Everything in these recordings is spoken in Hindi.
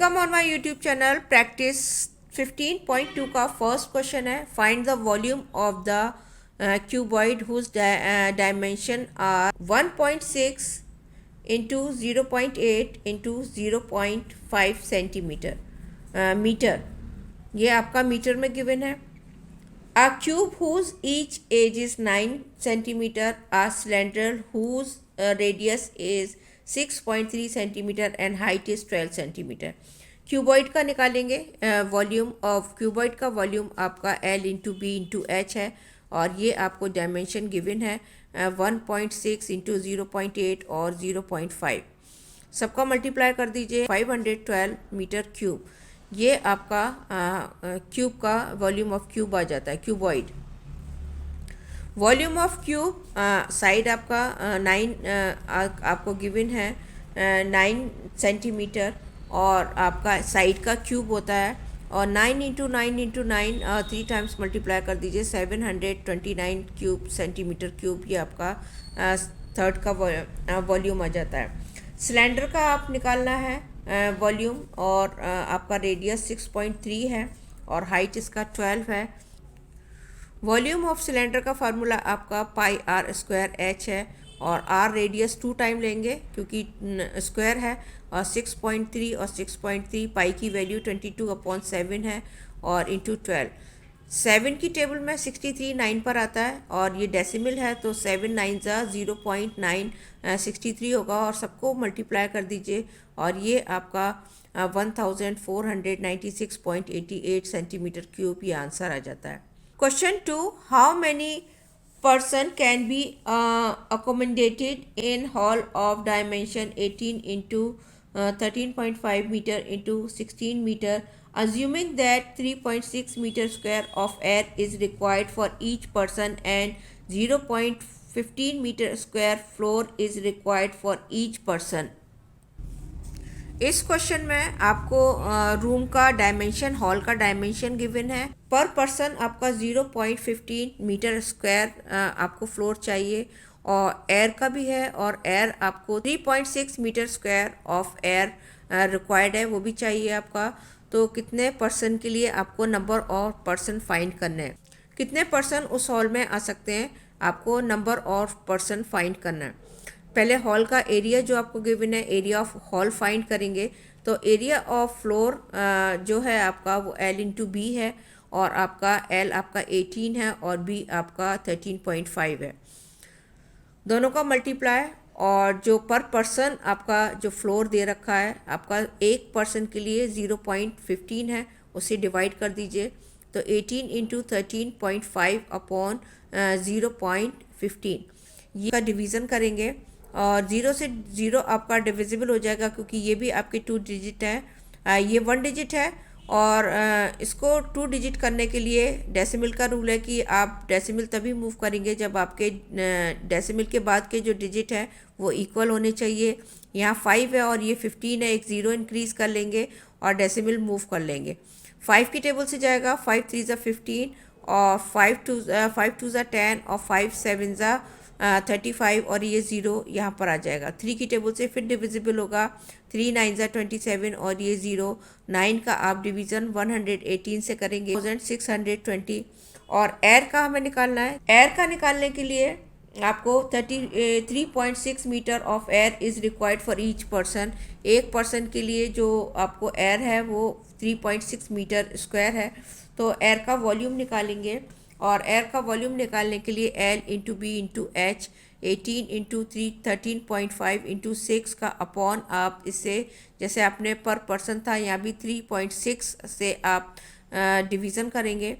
Welcome on my YouTube channel. Practice 15.2 का फर्स्ट क्वेश्चन है, find the volume of the cuboid whose dimension are 1.6 into 0.8 into 0.5 centimetre metre. ये आपका मीटर में गिवन है। A cube whose each edge is 9 centimeter, a cylinder whose radius is 6.3 centimeter and height is 12 centimeter. Cuboid का निकालेंगे वॉल्यूम ऑफ क्यूबॉइड का वॉल्यूम आपका L into B into H है और ये आपको डायमेंशन गिवन है 1.6 इंटू 0.8 और 0.5। सबका मल्टीप्लाई कर दीजिए 512 मीटर क्यूब। ये आपका क्यूब का वॉल्यूम ऑफ क्यूब आ जाता है, cuboid. Volume of cube side आपका 9 आपको गिवन है 9 सेंटीमीटर और आपका साइड का क्यूब होता है और 9 इंटू 9 इंटू 9 3 टाइम्स मल्टीप्लाई कर दीजिए 729 क्यूब सेंटीमीटर क्यूब। ये आपका थर्ड का वॉल्यूम आ जाता है। सिलेंडर का आप निकालना है वॉल्यूम और आपका रेडियस 6.3 है और हाइट इसका 12 है। वॉल्यूम ऑफ सिलेंडर का फार्मूला आपका पाई आर स्क्वायर एच है और आर रेडियस 2 टाइम लेंगे क्योंकि स्क्वायर है और 6.3 और 6.3 पाई की वैल्यू 22/7 है और इंटू 12। 7 की टेबल में 63 9 पर आता है और ये डेसिमल है तो 7 9 ज़ा 0.9 63 होगा और सबको मल्टीप्लाई कर दीजिए और ये आपका 1496.88 सेंटीमीटर क्यूब ये आंसर आ जाता है। Question 2, how many person can be accommodated in hall of dimension 18 into 13.5 meter into 16 meter, assuming that 3.6 meter square of air is required for each person and 0.15 meter square floor is required for each person. इस क्वेश्चन में आपको रूम का डायमेंशन, हॉल का डायमेंशन गिवन है। पर पर्सन आपका 0.15 मीटर स्क्वायर आपको फ्लोर चाहिए और एयर का भी है और एयर आपको 3.6 metre square of air required है, वो भी चाहिए आपका। तो कितने पर्सन के लिए आपको नंबर ऑफ पर्सन फाइंड करने हैं, कितने पर्सन उस हॉल में आ सकते हैं, आपको नंबर ऑफ पर्सन फाइंड करना है। पहले हॉल का एरिया जो आपको गिवन है, एरिया ऑफ हॉल फाइंड करेंगे तो एरिया ऑफ फ्लोर जो है आपका वो L इंटू बी है और आपका L आपका 18 है और B आपका 13.5 है। दोनों का मल्टीप्लाई और जो पर पर्सन आपका जो फ्लोर दे रखा है आपका एक पर्सन के लिए 0.15 है, उसे डिवाइड कर दीजिए तो 18 इंटू 13.5 अपॉन 0.15 ये का डिवीज़न करेंगे और 0 से 0 आपका डिविजिबल हो जाएगा क्योंकि ये भी आपके 2 डिजिट है, ये 1 डिजिट है और इसको 2 डिजिट करने के लिए डेसिमल का रूल है कि आप डेसिमल तभी मूव करेंगे जब आपके डेसिमल के बाद के जो डिजिट है वो इक्वल होने चाहिए। यहाँ 5 है और ये 15 है, एक 0 इंक्रीज़ कर लेंगे और डेसिमल मूव कर लेंगे। 5 की टेबल से जाएगा 5 3 ज़ा 15 और 5 2 ज़ा 10 और 5 7 ज़ा 35 और ये 0 यहाँ पर आ जाएगा। 3 की टेबल से फिर डिविजिबल होगा 3 9 ज़ा 27 और ये 0। 9 का आप डिवीज़न 118 से करेंगे 1620 और एयर का हमें निकालना है। एयर का निकालने के लिए आपको 3.6 metre of air is required for each person. एक पर्सन के लिए जो आपको एयर है वो 3.6 मीटर स्क्वायर है। तो एयर का वॉल्यूम निकालेंगे और एयर का वॉल्यूम निकालने के लिए L into B into H 18 into 13.5 into 6 का अपॉन आप इससे जैसे आपने पर पर्सन था यहाँ भी 3.6 से आप डिवीज़न करेंगे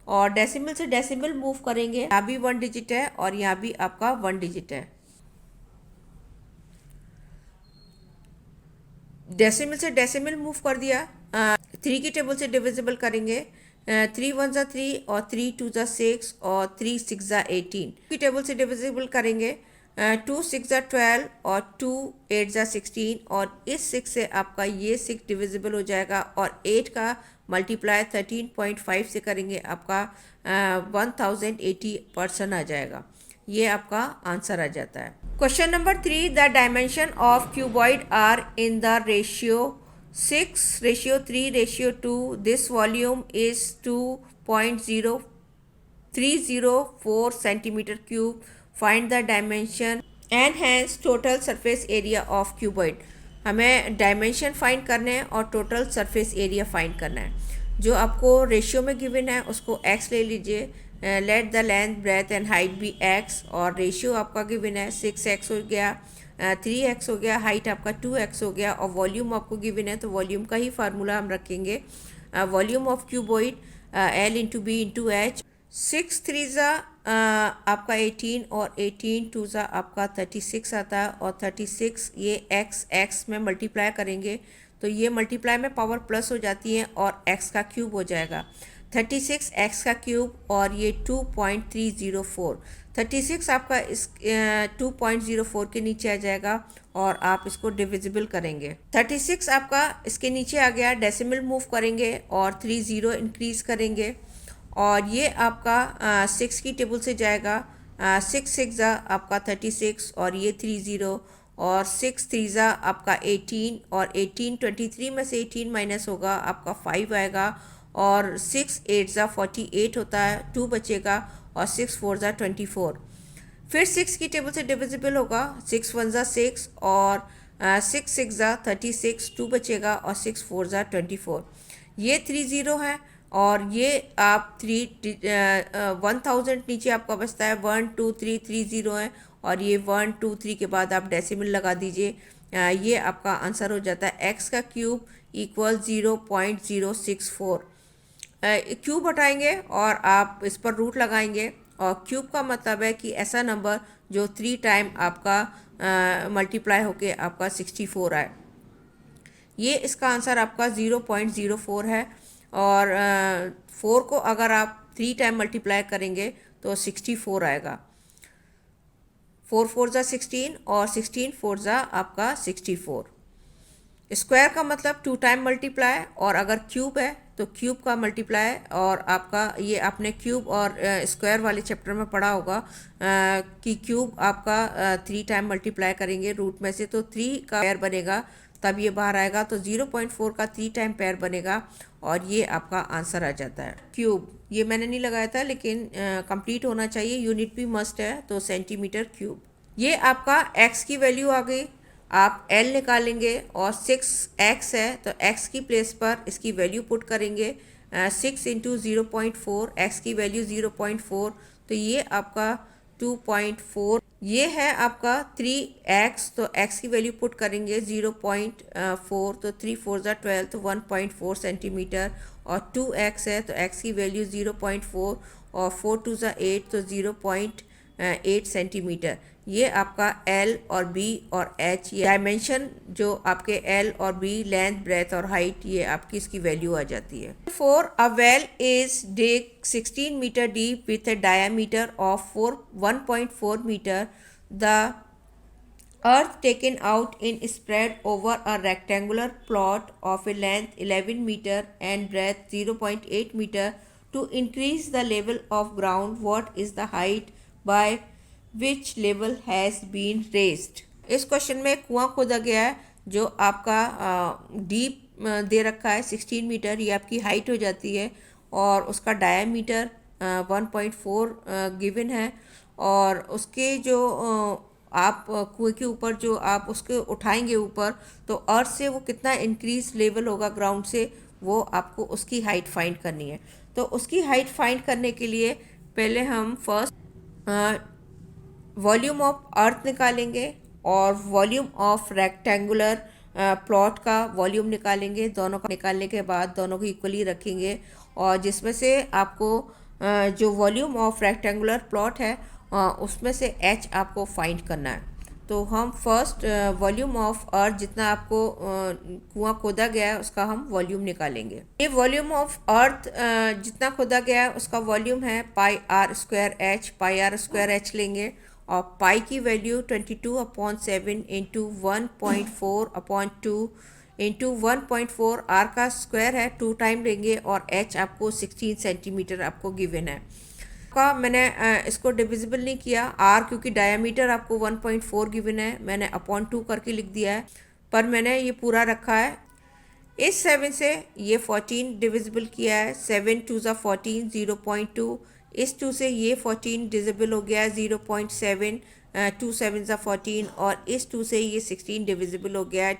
और डेसिमल से डेसिमल मूव करेंगे। यहाँ भी 1 डिजिट है और यहाँ भी आपका 1 डिजिट है। डेसिमल से डेसिमल मूव कर दिया। 3 की टेबल से डिविजिबल करेंगे 3 1 ज़ा 3 और 3 2 ज़ा 6 और 3 6 ज़ा 18 की टेबल से डिविजिबल करेंगे 2 6 ज़ा 12 और 2 8 ज़ा 16 और इस 6 से आपका ये 6 डिविजिबल हो जाएगा और 8 का मल्टीप्लाई 13.5 से करेंगे आपका 1080 पर्सन आ जाएगा। ये आपका आंसर आ जाता है। Question number 3, the dimension of cuboid are in the ratio 6:3:2. This volume is 2.0304 centimeter cube. Find the dimension and hence total surface area of cuboid. हमें डायमेंशन फाइंड करने हैं और टोटल सरफेस एरिया फाइंड करना है. जो आपको रेशियो में गिवन है उसको x ले लीजिए. Let the length breadth and height be x और रेशियो आपका गिवन है 6x हो गया, 3x हो गया, हाइट आपका 2x हो गया और वॉल्यूम आपको गिवन है तो वॉल्यूम का ही फार्मूला हम रखेंगे. Volume of cuboid L into B into H. 6 3 आपका 18 और 18 2 आपका 36 आता है और 36 ये x में मल्टीप्लाई करेंगे तो ये मल्टीप्लाई में पावर प्लस हो जाती है और x का क्यूब हो जाएगा. 36 x का क्यूब और ये 2.304. 36 आपका इस 2.04 के नीचे आ जाएगा और आप इसको डिविजिबल करेंगे. 36 आपका इसके नीचे आ गया, डेसिमल मूव करेंगे और 30 इंक्रीज करेंगे और ये आपका 6 की टेबल से जाएगा. 6 6 आपका 36 और ये 30 और 6 3 आपका 18 और 18 23 में से 18 माइनस होगा आपका 5 आएगा और 6 8 48 होता है, 2 बचेगा और 6 4 24. फिर 6 की टेबल से डिविजिबल होगा. 6 1 6 और 6 6 36, 2 बचेगा और 6 4 24. ये 30 है और ये आप 1000 नीचे आपका बचता है. 1 2 3 30 है और ये 1 2 3 के बाद आप डेसिमल लगा दीजिए. ये आपका आंसर हो जाता है x का क्यूब इक्वल 0.064. क्यूब हटाएंगे और आप इस पर रूट लगाएंगे और क्यूब का मतलब है कि ऐसा नंबर जो 3 टाइम आपका मल्टीप्लाई होके आपका 64 आए. ये इसका आंसर आपका 0.04 है और 4 को अगर आप 3 टाइम मल्टीप्लाई करेंगे तो 64 आएगा. 4 4 16 और 16 4 आपका 64. स्क्वायर का मतलब 2 टाइम मल्टीप्लाई और अगर क्यूब है तो क्यूब का मल्टीप्लाई और आपका ये आपने क्यूब और स्क्वायर वाले चैप्टर में पढ़ा होगा कि क्यूब आपका 3 टाइम मल्टीप्लाई करेंगे रूट में से तो 3 का पेयर बनेगा तब ये बाहर आएगा तो 0.4 का 3 टाइम पेयर बनेगा और ये आपका आंसर आ जाता है. क्यूब ये मैंने नहीं लगाया था लेकिन कंप्लीट होना चाहिए, यूनिट भी मस्ट है तो सेंटीमीटर क्यूब. ये आपका x की वैल्यू आ गई. आप L निकालेंगे और 6x है तो x की प्लेस पर इसकी वैल्यू पुट करेंगे. 6 इंटू 0.4, x की वैल्यू 0.4 तो ये आपका 2.4. ये है आपका 3x तो x की वैल्यू पुट करेंगे 0.4 तो 3 4 12 तो 1.4 सेंटीमीटर और 2x है तो x की वैल्यू 0.4 और 4 2 8 तो 0.8 सेंटीमीटर. ये आपका L और B और H ये डायमेंशन जो आपके L और B लेंथ ब्रेथ और हाइट ये आपकी इसकी वैल्यू आ जाती है. For a well is dig 16 metre deep with a diameter of 1.4 meter. The earth taken out in spread over a rectangular plot of a length 11 meter and breadth 0.8 meter. To increase the level of ground, what is the height by which level has been raised? इस क्वेश्चन में कुआं खोदा गया है जो आपका डीप दे रखा है 16 मीटर, ये आपकी हाइट हो जाती है और उसका डायमीटर 1.4 गिवन है और उसके जो आप कुएं के ऊपर जो आप उसके उठाएंगे ऊपर तो अर्थ से वो कितना इंक्रीज लेवल होगा ग्राउंड से वो आपको उसकी हाइट फाइंड करनी है. तो उसकी हाइट फाइंड करने के लिए पहले हम फर्स्ट वॉल्यूम ऑफ अर्थ निकालेंगे और वॉल्यूम ऑफ रेक्टेंगुलर प्लॉट का वॉल्यूम निकालेंगे. दोनों का निकालने के बाद दोनों को इक्वली रखेंगे और जिसमें से आपको जो वॉल्यूम ऑफ रेक्टेंगुलर प्लॉट है उसमें से h आपको फाइंड करना है. तो हम फर्स्ट वॉल्यूम ऑफ अर्थ जितना आपको कुआं खोदा गया है उसका हम वॉल्यूम निकालेंगे. ये वॉल्यूम ऑफ अर्थ जितना खोदा गया है उसका वॉल्यूम है pi r square h. Pi r square h लेंगे और पाई की वैल्यू 22/7 इंटू 1.4/2 इंटू 1.4. आर का स्क्वायर है 2 टाइम लेंगे और एच आपको 16 सेंटीमीटर आपको गिवन है. का मैंने इसको डिविजिबल नहीं किया आर क्योंकि डायमीटर आपको 1.4 गिवन है, मैंने अपॉन 2 करके लिख दिया है पर मैंने ये पूरा रखा है. इस 7 से ये 14 डिविजिबल किया है, 7 2 ज़ा 14, 0.2। इस 2 से ये 14 डिविजिबल हो गया है, 0.7, 2 7 ज़ा 14। और इस 2 से ये 16 डिविजिबल हो गया है,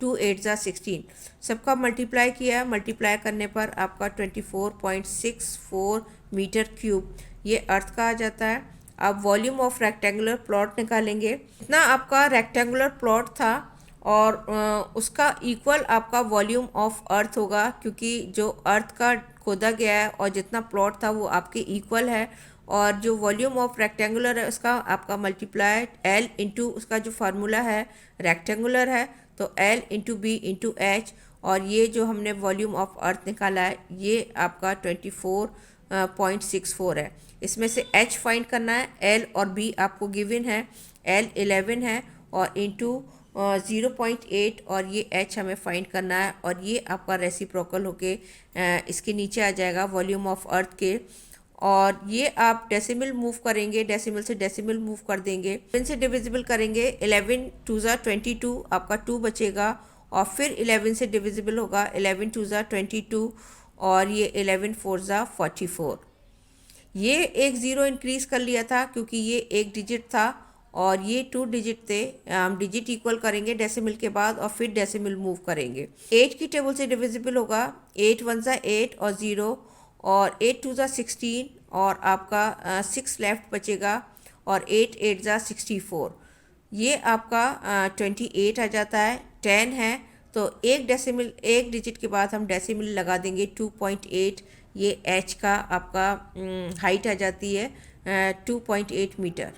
2 8 ज़ा 16। सबका मल्टीप्लाई किया है, मल्टीप्लाई करने पर आपका 24.64 मीटर क्यूब ये अर्थ का आ जाता है। अब वॉल्यूम ऑफ रेक्टेंगुलर प्लॉट निकालेंगे। इतना आपका रेक्टेंगुलर प्लॉट था और उसका इक्वल आपका वॉल्यूम ऑफ अर्थ होगा, क्योंकि जो अर्थ का खोदा गया है और जितना प्लॉट था वो आपके इक्वल है। और जो वॉल्यूम ऑफ रेक्टेंगुलर है उसका आपका मल्टीप्लाई एल इंटू उसका जो फार्मूला है रेक्टेंगुलर है तो L into B into H. और ये जो हमने वॉल्यूम ऑफ अर्थ निकाला है ये आपका 24.64 है। इसमें से एच फाइंड करना है, एल और बी आपको गिवन है, एल 11 है और इंटू 0.8 और ये एच हमें फाइंड करना है। और ये आपका रेसिप्रोकल होके इसके नीचे आ जाएगा वॉल्यूम ऑफ अर्थ के। और ये आप डेसिमल मूव करेंगे, डेसिमल से डेसिमल मूव कर देंगे, 11 से डिविजिबल करेंगे, 11 2 ज़ा 22 आपका 2 बचेगा। और फिर 11 से डिविजिबल होगा, 11 2 ज़ा 22 और ये 11 4 ज़ा 44। ये एक ज़ीरो इंक्रीज़ कर लिया था क्योंकि ये एक डिजिट था और ये 2 डिजिट थे। हम डिजिट इक्वल करेंगे डेसिमल के बाद और फिर डेसिमल मूव करेंगे। 8 की टेबल से डिविजिबल होगा, 8 1 ज़ा 8 और 0 और 8 2 ज़ा 16 और आपका 6 लेफ्ट बचेगा और 8 8 ज़ा 64। ये आपका 28 आ जाता है। 10 है तो एक डेसिमल एक डिजिट के बाद हम डेसिमल लगा देंगे 2.8। ये एच का आपका हाइट आ जाती है 2.8 मीटर।